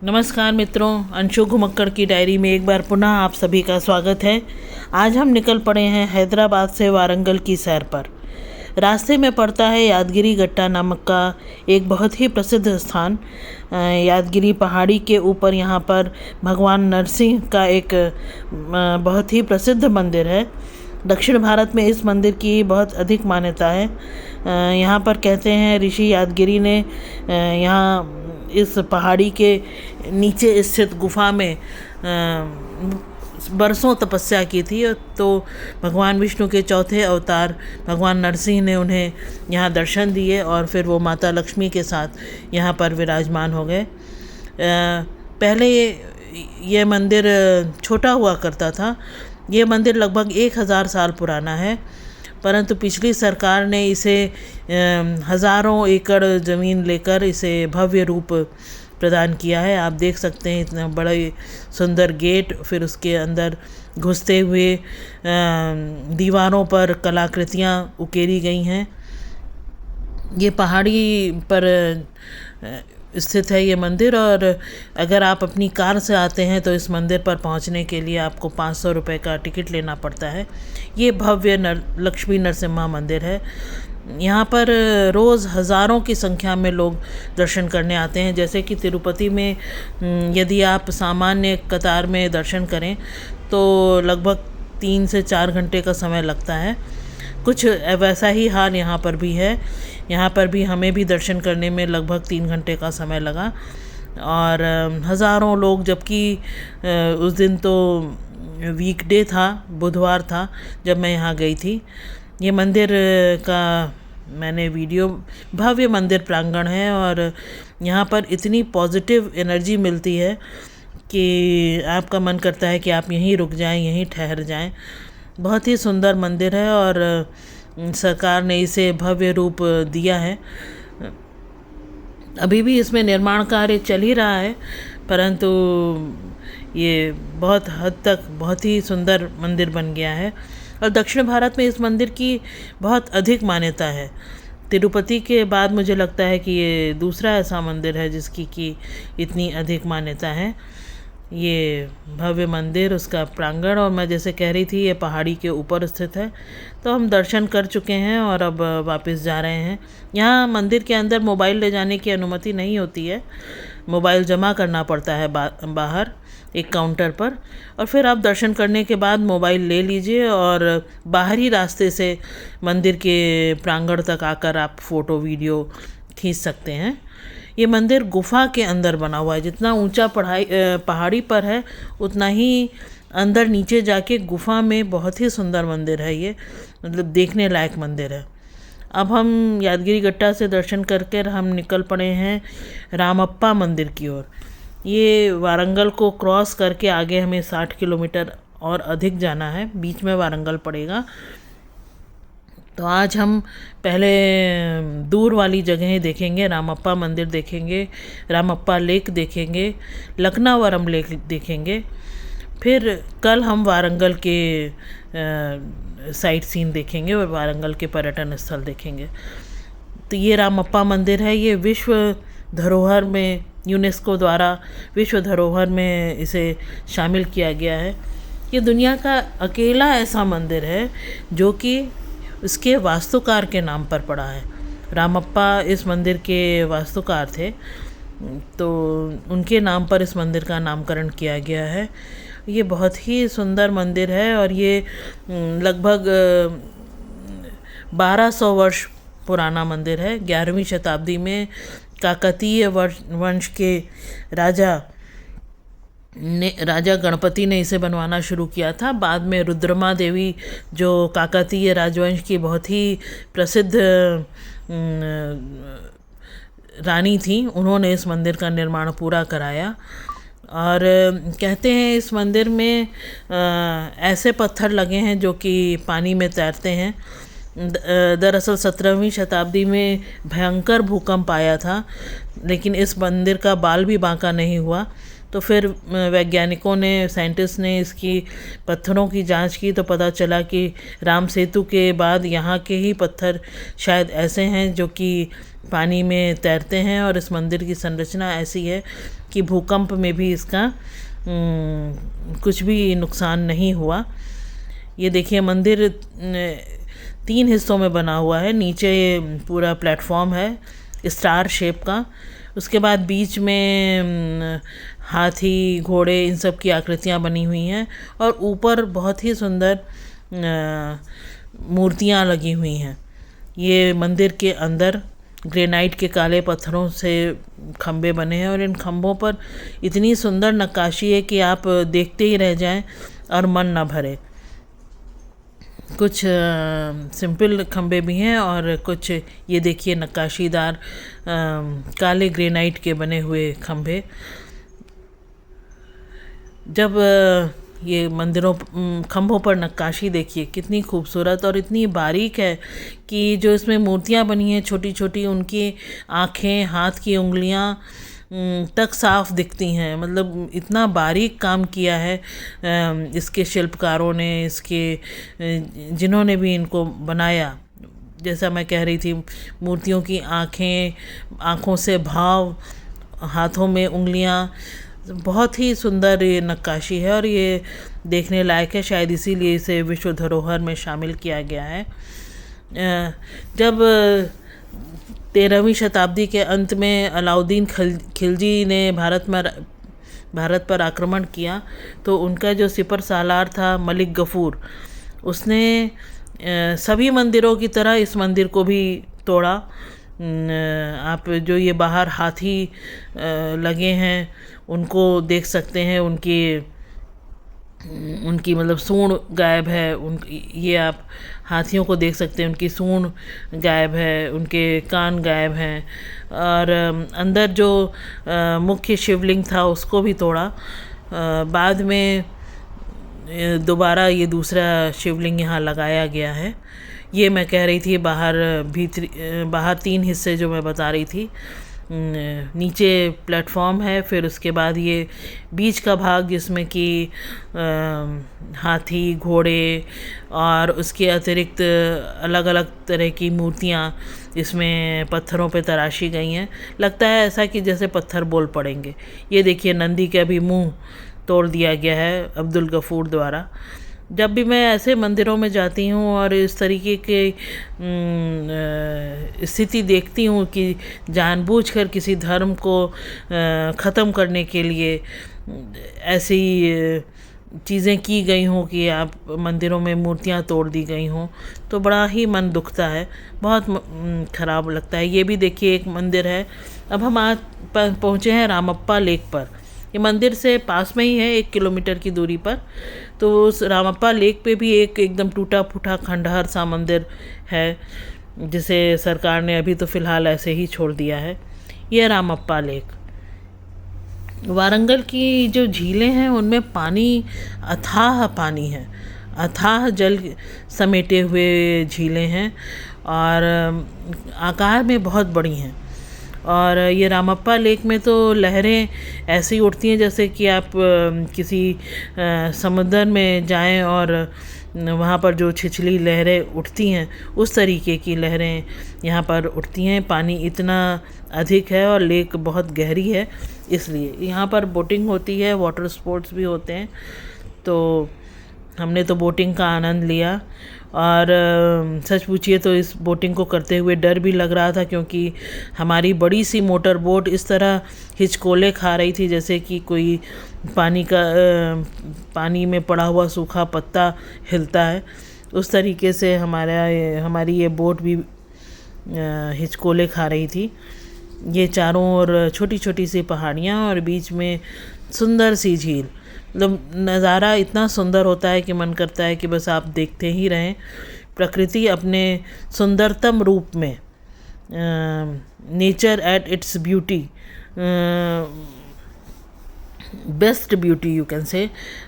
नमस्कार मित्रों, अंशु घुमक्कड़ की डायरी में एक बार पुनः आप सभी का स्वागत है। आज हम निकल पड़े हैं हैदराबाद से वारंगल की सैर पर। रास्ते में पड़ता है यादगिरी गट्टा नामक का एक बहुत ही प्रसिद्ध स्थान। यादगिरी पहाड़ी के ऊपर यहाँ पर भगवान नरसिंह का एक बहुत ही प्रसिद्ध मंदिर है। दक्षिण भारत में इस मंदिर की बहुत अधिक मान्यता है। यहाँ पर कहते हैं ऋषि यादगिरी ने यहाँ इस पहाड़ी के नीचे स्थित गुफा में बरसों तपस्या की थी। तो भगवान विष्णु के चौथे अवतार भगवान नरसिंह ने उन्हें यहाँ दर्शन दिए और फिर वो माता लक्ष्मी के साथ यहाँ पर विराजमान हो गए। पहले ये मंदिर छोटा हुआ करता था। ये मंदिर लगभग 1000 साल पुराना है, परंतु पिछली सरकार ने इसे हज़ारों एकड़ ज़मीन लेकर इसे भव्य रूप प्रदान किया है। आप देख सकते हैं इतना बड़ा सुंदर गेट, फिर उसके अंदर घुसते हुए दीवारों पर कलाकृतियाँ उकेरी गई हैं। ये पहाड़ी पर स्थित है ये मंदिर, और अगर आप अपनी कार से आते हैं तो इस मंदिर पर पहुंचने के लिए आपको 500 रुपये का टिकट लेना पड़ता है। ये भव्य लक्ष्मी नरसिम्हा मंदिर है। यहाँ पर रोज़ हज़ारों की संख्या में लोग दर्शन करने आते हैं। जैसे कि तिरुपति में यदि आप सामान्य कतार में दर्शन करें तो लगभग 3 से 4 घंटे का समय लगता है। कुछ वैसा ही हाल यहाँ पर भी है। यहाँ पर भी हमें भी दर्शन करने में लगभग 3 घंटे का समय लगा, और हज़ारों लोग, जबकि उस दिन तो वीकडे था, बुधवार था जब मैं यहाँ गई थी। ये मंदिर का मैंने वीडियो, भव्य मंदिर प्रांगण है और यहाँ पर इतनी पॉजिटिव एनर्जी मिलती है कि आपका मन करता है कि आप यहीं रुक जाएं, यहीं ठहर जाएं। बहुत ही सुंदर मंदिर है और सरकार ने इसे भव्य रूप दिया है। अभी भी इसमें निर्माण कार्य चल ही रहा है, परंतु ये बहुत हद तक बहुत ही सुंदर मंदिर बन गया है। और दक्षिण भारत में इस मंदिर की बहुत अधिक मान्यता है। तिरुपति के बाद मुझे लगता है कि ये दूसरा ऐसा मंदिर है जिसकी कि इतनी अधिक मान्यता है। ये भव्य मंदिर, उसका प्रांगण, और मैं जैसे कह रही थी ये पहाड़ी के ऊपर स्थित है। तो हम दर्शन कर चुके हैं और अब वापस जा रहे हैं। यहाँ मंदिर के अंदर मोबाइल ले जाने की अनुमति नहीं होती है। मोबाइल जमा करना पड़ता है बाहर एक काउंटर पर, और फिर आप दर्शन करने के बाद मोबाइल ले लीजिए और बाहरी रास्ते से मंदिर के प्रांगण तक आकर आप फ़ोटो वीडियो खींच सकते हैं। ये मंदिर गुफा के अंदर बना हुआ है। जितना ऊंचा पहाड़ी पर है उतना ही अंदर नीचे जाके गुफा में बहुत ही सुंदर मंदिर है। ये मतलब देखने लायक मंदिर है। अब हम यादगिरी गट्टा से दर्शन करके हम निकल पड़े हैं रामप्पा मंदिर की ओर। ये वारंगल को क्रॉस करके आगे हमें 60 किलोमीटर और अधिक जाना है, बीच में वारंगल पड़ेगा। तो आज हम पहले दूर वाली जगहें देखेंगे, रामप्पा मंदिर देखेंगे, रामप्पा लेक देखेंगे, लखनावरम लेक देखेंगे। फिर कल हम वारंगल के साइट सीन देखेंगे और वारंगल के पर्यटन स्थल देखेंगे। तो ये रामप्पा मंदिर है। ये विश्व धरोहर में, यूनेस्को द्वारा विश्व धरोहर में इसे शामिल किया गया है। ये दुनिया का अकेला ऐसा मंदिर है जो कि उसके वास्तुकार के नाम पर पड़ा है। रामप्पा इस मंदिर के वास्तुकार थे, तो उनके नाम पर इस मंदिर का नामकरण किया गया है। ये बहुत ही सुंदर मंदिर है और ये लगभग 1200 वर्ष पुराना मंदिर है। 11वीं शताब्दी में काकतीय वंश के राजा गणपति ने इसे बनवाना शुरू किया था। बाद में रुद्रमा देवी, जो काकतीय राजवंश की बहुत ही प्रसिद्ध रानी थी, उन्होंने इस मंदिर का निर्माण पूरा कराया। और कहते हैं इस मंदिर में ऐसे पत्थर लगे हैं जो कि पानी में तैरते हैं। दरअसल 17वीं शताब्दी में भयंकर भूकंप आया था, लेकिन इस मंदिर का बाल भी बांका नहीं हुआ। तो फिर वैज्ञानिकों ने, साइंटिस्ट ने इसकी पत्थरों की जांच की तो पता चला कि राम सेतु के बाद यहाँ के ही पत्थर शायद ऐसे हैं जो कि पानी में तैरते हैं, और इस मंदिर की संरचना ऐसी है कि भूकंप में भी इसका कुछ भी नुकसान नहीं हुआ। ये देखिए मंदिर 3 हिस्सों में बना हुआ है। नीचे पूरा प्लेटफॉर्म है स्टार शेप का, उसके बाद बीच में हाथी, घोड़े, इन सब की आकृतियाँ बनी हुई हैं, और ऊपर बहुत ही सुंदर मूर्तियाँ लगी हुई हैं। ये मंदिर के अंदर ग्रेनाइट के काले पत्थरों से खम्भे बने हैं, और इन खम्भों पर इतनी सुंदर नक्काशी है कि आप देखते ही रह जाएं और मन ना भरे। कुछ सिंपल खम्भे भी हैं और कुछ ये देखिए नक्काशीदार काले ग्रेनाइट के बने हुए खम्भे। जब ये मंदिरों खम्भों पर नक्काशी देखिए कितनी खूबसूरत और इतनी बारीक है कि जो इसमें मूर्तियाँ बनी हैं छोटी छोटी, उनकी आँखें, हाथ की उंगलियाँ तक साफ दिखती हैं। मतलब इतना बारीक काम किया है इसके शिल्पकारों ने, इसके जिन्होंने भी इनको बनाया। जैसा मैं कह रही थी, मूर्तियों की आँखें, आँखों से भाव, हाथों में उंगलियाँ, बहुत ही सुंदर ये नक्काशी है और ये देखने लायक है। शायद इसीलिए इसे विश्व धरोहर में शामिल किया गया है। जब 13वीं शताब्दी के अंत में अलाउद्दीन खिलजी ने भारत पर आक्रमण किया तो उनका जो सिपर सालार था मलिक गफूर, उसने सभी मंदिरों की तरह इस मंदिर को भी तोड़ा। आप जो ये बाहर हाथी लगे हैं उनको देख सकते हैं, उनकी मतलब सूंड गायब है। ये आप हाथियों को देख सकते हैं, उनकी सूंड गायब है, उनके कान गायब हैं। और अंदर जो मुख्य शिवलिंग था उसको भी तोड़ा। बाद में दोबारा ये दूसरा शिवलिंग यहाँ लगाया गया है। ये मैं कह रही थी बाहर 3 हिस्से जो मैं बता रही थी। नीचे प्लेटफॉर्म है, फिर उसके बाद ये बीच का भाग जिसमें कि हाथी, घोड़े और उसके अतिरिक्त अलग अलग तरह की मूर्तियाँ इसमें पत्थरों पे तराशी गई हैं। लगता है ऐसा कि जैसे पत्थर बोल पड़ेंगे। ये देखिए नंदी का भी मुंह तोड़ दिया गया है अब्दुल गफूर द्वारा। जब भी मैं ऐसे मंदिरों में जाती हूँ और इस तरीके के स्थिति देखती हूँ कि जानबूझकर किसी धर्म को ख़त्म करने के लिए ऐसी चीज़ें की गई हों कि आप मंदिरों में मूर्तियाँ तोड़ दी गई हों, तो बड़ा ही मन दुखता है, बहुत ख़राब लगता है। ये भी देखिए एक मंदिर है। अब हम आज पहुँचे हैं रामप्पा लेक पर। ये मंदिर से पास में ही है, 1 किलोमीटर की दूरी पर। तो उस रामप्पा लेक पे भी एक एकदम टूटा फूटा खंडहर सा मंदिर है, जिसे सरकार ने अभी तो फ़िलहाल ऐसे ही छोड़ दिया है। ये रामप्पा लेक। वारंगल की जो झीलें हैं उनमें पानी, अथाह पानी है, अथाह जल समेटे हुए झीलें हैं और आकार में बहुत बड़ी हैं। और ये रामप्पा लेक में तो लहरें ऐसी उठती हैं जैसे कि आप किसी समुद्र में जाएं और वहाँ पर जो छिछली लहरें उठती हैं उस तरीके की लहरें यहाँ पर उठती हैं। पानी इतना अधिक है और लेक बहुत गहरी है, इसलिए यहाँ पर बोटिंग होती है, वाटर स्पोर्ट्स भी होते हैं। तो हमने तो बोटिंग का आनंद लिया और सच पूछिए तो इस बोटिंग को करते हुए डर भी लग रहा था, क्योंकि हमारी बड़ी सी मोटर बोट इस तरह हिचकोले खा रही थी जैसे कि कोई पानी में पड़ा हुआ सूखा पत्ता हिलता है, उस तरीके से हमारी ये बोट भी हिचकोले खा रही थी। ये चारों ओर छोटी छोटी सी पहाड़ियाँ और बीच में सुंदर सी झील। मतलब नज़ारा इतना सुंदर होता है कि मन करता है कि बस आप देखते ही रहें। प्रकृति अपने सुंदरतम रूप में, nature at its beauty, best beauty you can say,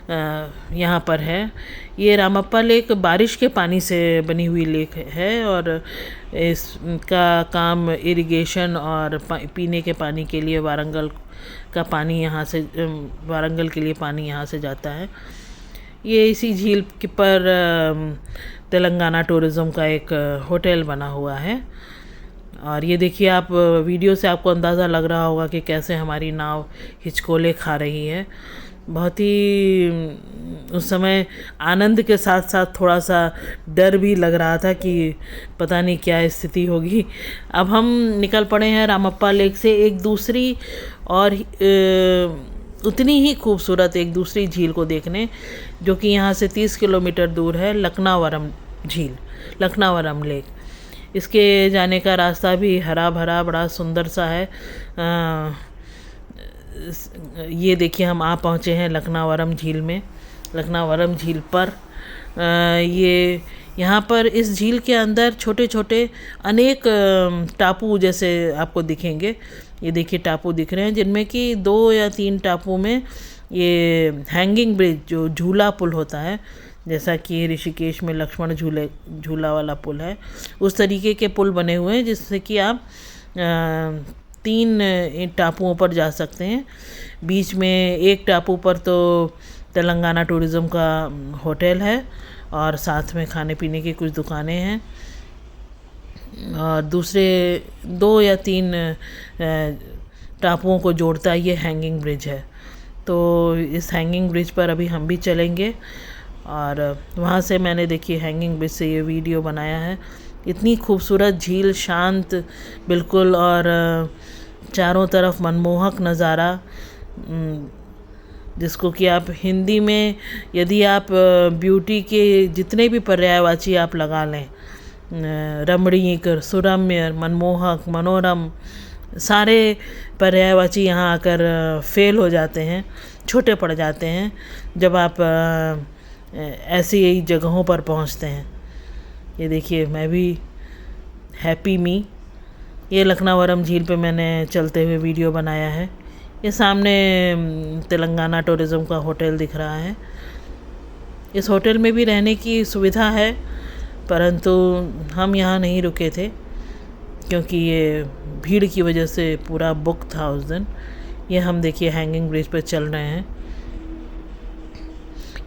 यहाँ पर है। ये रामप्पा लेक बारिश के पानी से बनी हुई लेक है और इसका काम इरिगेशन और पीने के पानी के लिए वारंगल के लिए पानी यहाँ से जाता है। ये इसी झील के पर तेलंगाना टूरिज़्म का एक होटल बना हुआ है। और ये देखिए, आप वीडियो से आपको अंदाज़ा लग रहा होगा कि कैसे हमारी नाव हिचकोले खा रही है। बहुत ही उस समय आनंद के साथ साथ थोड़ा सा डर भी लग रहा था कि पता नहीं क्या स्थिति होगी। अब हम निकल पड़े हैं रामप्पा लेक से एक दूसरी और उतनी ही खूबसूरत एक दूसरी झील को देखने, जो कि यहाँ से 30 किलोमीटर दूर है, लखनावरम झील, लखनावरम लेक। इसके जाने का रास्ता भी हरा भरा बड़ा सुंदर सा है। ये देखिए, हम आ पहुँचे हैं लखनावरम झील में, लखनावरम झील पर। ये यहाँ पर इस झील के अंदर छोटे छोटे अनेक टापू जैसे आपको दिखेंगे। ये देखिए, टापू दिख रहे हैं, जिनमें कि 2 या 3 टापू में ये हैंगिंग ब्रिज, जो झूला पुल होता है, जैसा कि ऋषिकेश में लक्ष्मण झूला वाला पुल है, उस तरीके के पुल बने हुए हैं, जिससे कि आप 3 टापुओं पर जा सकते हैं। बीच में एक टापू पर तो तेलंगाना टूरिज़्म का होटल है और साथ में खाने पीने की कुछ दुकानें हैं, और दूसरे 2 या 3 टापुओं को जोड़ता ये हैंगिंग ब्रिज है। तो इस हैंगिंग ब्रिज पर अभी हम भी चलेंगे, और वहाँ से मैंने देखिए हैंगिंग ब्रिज से ये वीडियो बनाया है। इतनी खूबसूरत झील, शांत बिल्कुल, और चारों तरफ मनमोहक नज़ारा, जिसको कि आप हिंदी में यदि आप ब्यूटी के जितने भी पर्यायवाची आप लगा लें, रमणीक, सुरम्य, मनमोहक, मनोरम, सारे पर्यायवाची यहाँ आकर फेल हो जाते हैं, छोटे पड़ जाते हैं जब आप ऐसी जगहों पर पहुँचते हैं। ये देखिए, मैं भी हैप्पी मी, ये लखनावरम झील पे मैंने चलते हुए वीडियो बनाया है। ये सामने तेलंगाना टूरिज़्म का होटल दिख रहा है। इस होटल में भी रहने की सुविधा है, परंतु हम यहाँ नहीं रुके थे क्योंकि ये भीड़ की वजह से पूरा बुक था उस दिन। ये हम देखिए हैंगिंग ब्रिज पर चल रहे हैं।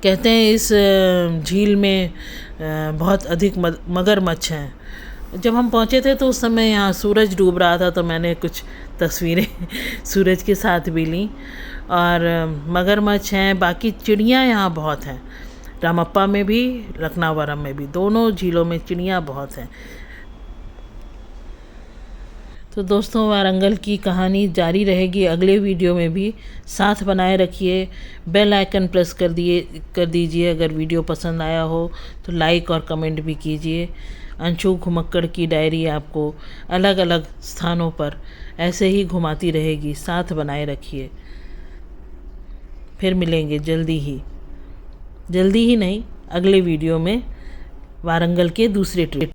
कहते हैं इस झील में बहुत अधिक मगरमच्छ हैं। जब हम पहुँचे थे तो उस समय यहाँ सूरज डूब रहा था, तो मैंने कुछ तस्वीरें सूरज के साथ भी ली। और मगरमच्छ हैं, बाकी चिड़ियाँ यहाँ बहुत हैं, रामप्पा में भी, लखनावरम में भी, दोनों झीलों में चिड़ियाँ बहुत हैं। तो दोस्तों, वारंगल की कहानी जारी रहेगी अगले वीडियो में भी। साथ बनाए रखिए, बेल आइकन प्रेस कर दीजिए। अगर वीडियो पसंद आया हो तो लाइक और कमेंट भी कीजिए। अंशु घुमक्कड़ की डायरी आपको अलग अलग स्थानों पर ऐसे ही घुमाती रहेगी, साथ बनाए रखिए। फिर मिलेंगे जल्दी ही नहीं, अगले वीडियो में वारंगल के दूसरे ट्रिप।